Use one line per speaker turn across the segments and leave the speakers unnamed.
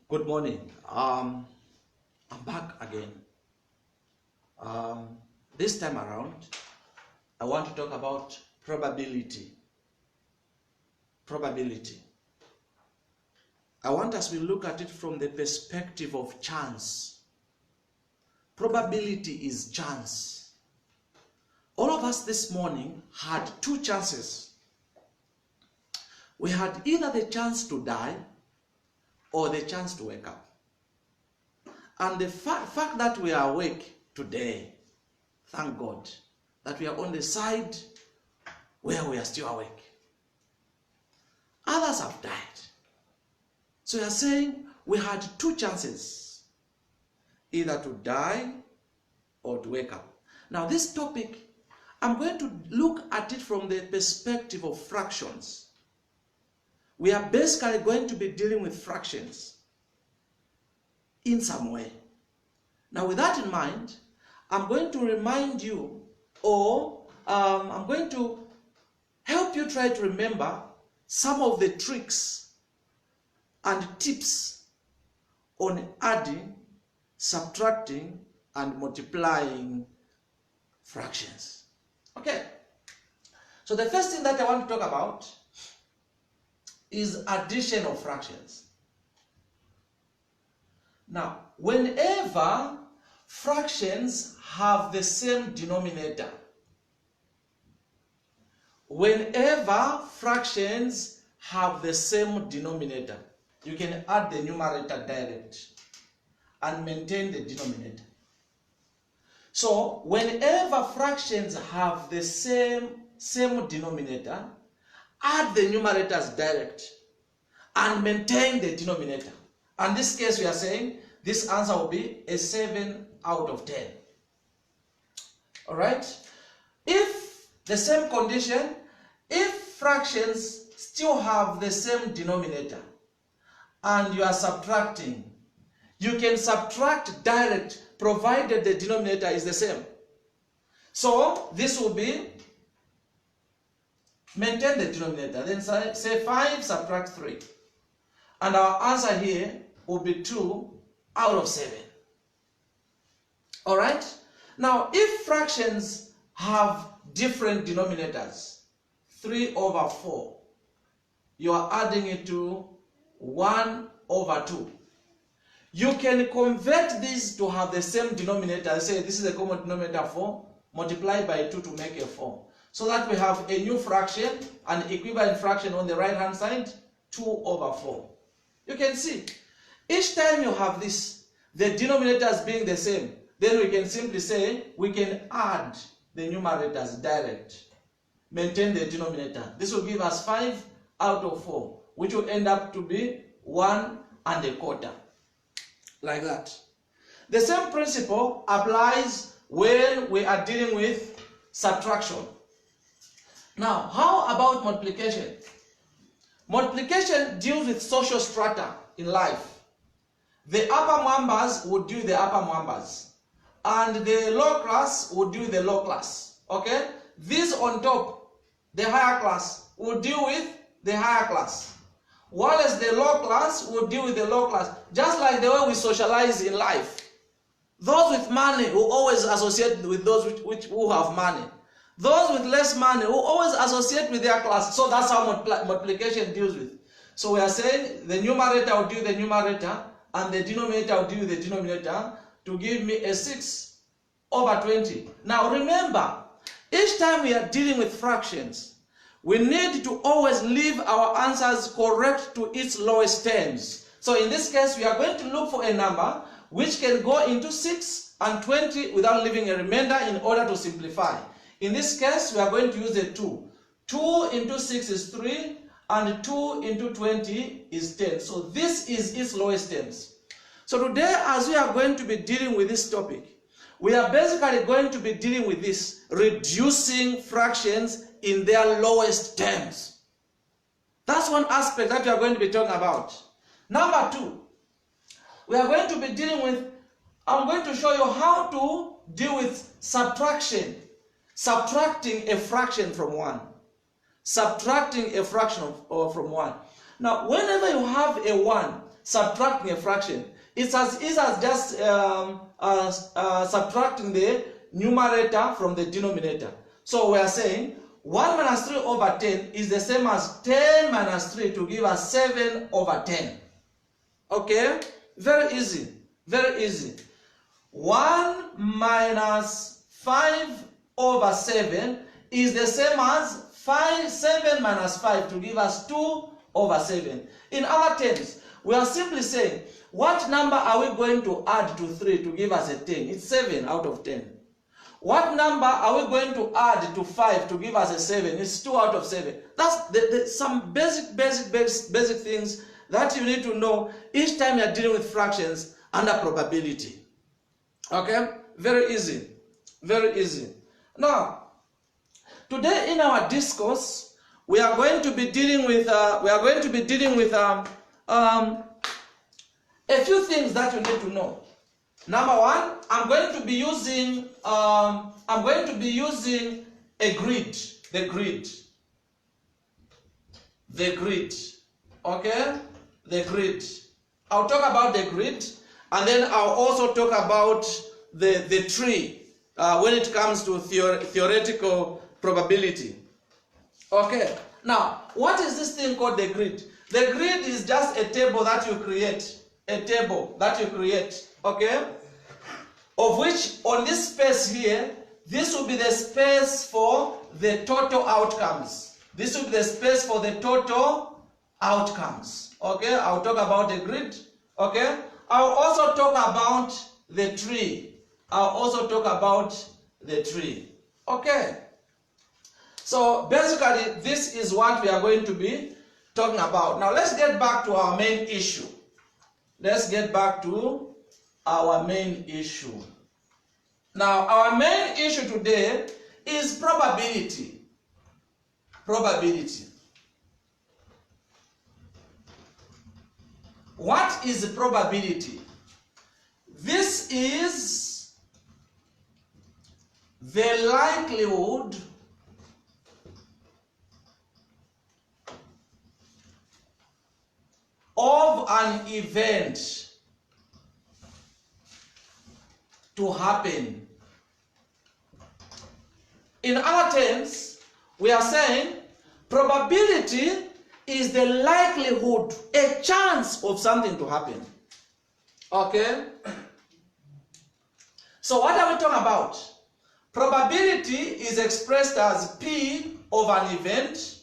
Good morning. I'm back again. This time around, I want to talk about probability. Probability. I want us to look at it from the perspective of chance. Probability is chance. All of us this morning had two chances. We had either the chance to die or the chance to wake up. And the fact that we are awake today, thank God, that we are on the side where we are still awake. Others have died. So you are saying we had two chances, either to die or to wake up. Now this topic, I'm going to look at it from the perspective of fractions. We are basically going to be dealing with fractions in some way. Now with that in mind, I'm going to remind you, or I'm going to help you try to remember some of the tricks and tips on adding, subtracting, and multiplying fractions. Okay, so the first thing that I want to talk about is addition of fractions. Now, whenever fractions have the same denominator, you can add the numerator direct and maintain the denominator. So, whenever fractions have the same denominator, add the numerators direct and maintain the denominator. And in this case, we are saying this answer will be a 7 out of 10. All right? If the same condition, if fractions still have the same denominator and you are subtracting, you can subtract direct provided the denominator is the same. So this will be maintain the denominator. Then say 5 subtract 3. And our answer here will be 2 out of 7. Alright? Now, if fractions have different denominators, 3 over 4, you are adding it to 1 over 2. You can convert these to have the same denominator. Say this is the common denominator 4, multiply by 2 to make a 4. So that we have a new fraction, an equivalent fraction on the right hand side, 2 over 4. You can see, each time you have this, the denominators being the same, then we can simply say, we can add the numerators direct, maintain the denominator. This will give us 5 out of 4, which will end up to be 1 1/4. Like that. The same principle applies when we are dealing with subtraction. Now, how about multiplication? Multiplication deals with social strata in life. The upper mwambas would do the upper mwambas, and the low class would do the low class. Okay? These on top, the higher class, would deal with the higher class, whilst the low class would deal with the low class. Just like the way we socialize in life. Those with money will always associate with those who have money. Those with less money will always associate with their class. So that's how multiplication deals with. So we are saying the numerator will do the numerator and the denominator will do the denominator to give me a 6 over 20. Now remember, each time we are dealing with fractions, we need to always leave our answers correct to its lowest terms. So in this case, we are going to look for a number which can go into 6 and 20 without leaving a remainder in order to simplify. In this case, we are going to use a 2. 2 into 6 is 3, and 2 into 20 is 10. So this is its lowest terms. So today, as we are going to be dealing with this topic, we are basically going to be dealing with this, reducing fractions in their lowest terms. That's one aspect that we are going to be talking about. Number 2, we are going to be dealing with, I'm going to show you how to deal with subtraction. Subtracting a fraction from 1. Subtracting a fraction from 1. Now, whenever you have a 1, subtracting a fraction. It's as easy as just subtracting the numerator from the denominator. So we are saying 1 minus 3 over 10 is the same as 10 minus 3 to give us 7 over 10. Okay? Very easy. Very easy. 1 minus 5 over 7 is the same as 7 minus 5 to give us 2 over 7. In other terms, we are simply saying, what number are we going to add to 3 to give us a 10? It's 7 out of 10. What number are we going to add to 5 to give us a 7? It's 2 out of 7. That's some basic things that you need to know each time you're dealing with fractions under probability. Okay? Very easy. Very easy. Now, today in our discourse, we are going to be dealing with a few things that you need to know. Number one, I'm going to be using a grid, the grid. Okay, the grid. I'll talk about the grid, and then I'll also talk about the tree when it comes to theoretical probability. Okay. Now, what is this thing called the grid? The grid is just a table that you create. Okay, of which on this space here, this will be the space for the total outcomes. This will be the space for the total outcomes. Okay, I'll talk about the grid. Okay, I'll also talk about the tree. Okay, so basically this is what we are going to be talking about. Now let's get back to our main issue. Now, our main issue today is probability. What is probability? This is the likelihood of an event to happen. In other terms, we are saying probability is the likelihood, a chance of something to happen. Okay? So what are we talking about? Probability is expressed as P of an event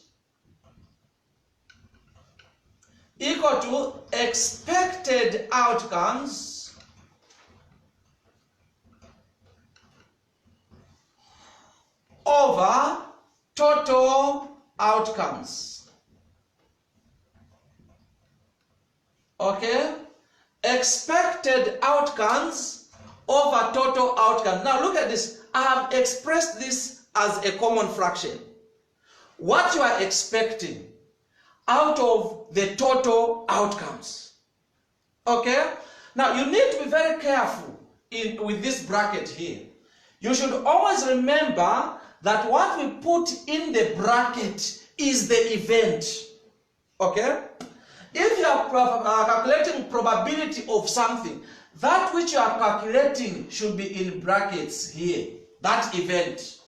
equal to expected outcomes over total outcomes. Okay? Expected outcomes over total outcomes. Now look at this. I have expressed this as a common fraction. What you are expecting out of the total outcomes. Okay? Now you need to be very careful with this bracket here. You should always remember that what we put in the bracket is the event. Okay? If you are calculating probability of something, that which you are calculating should be in brackets here. That event.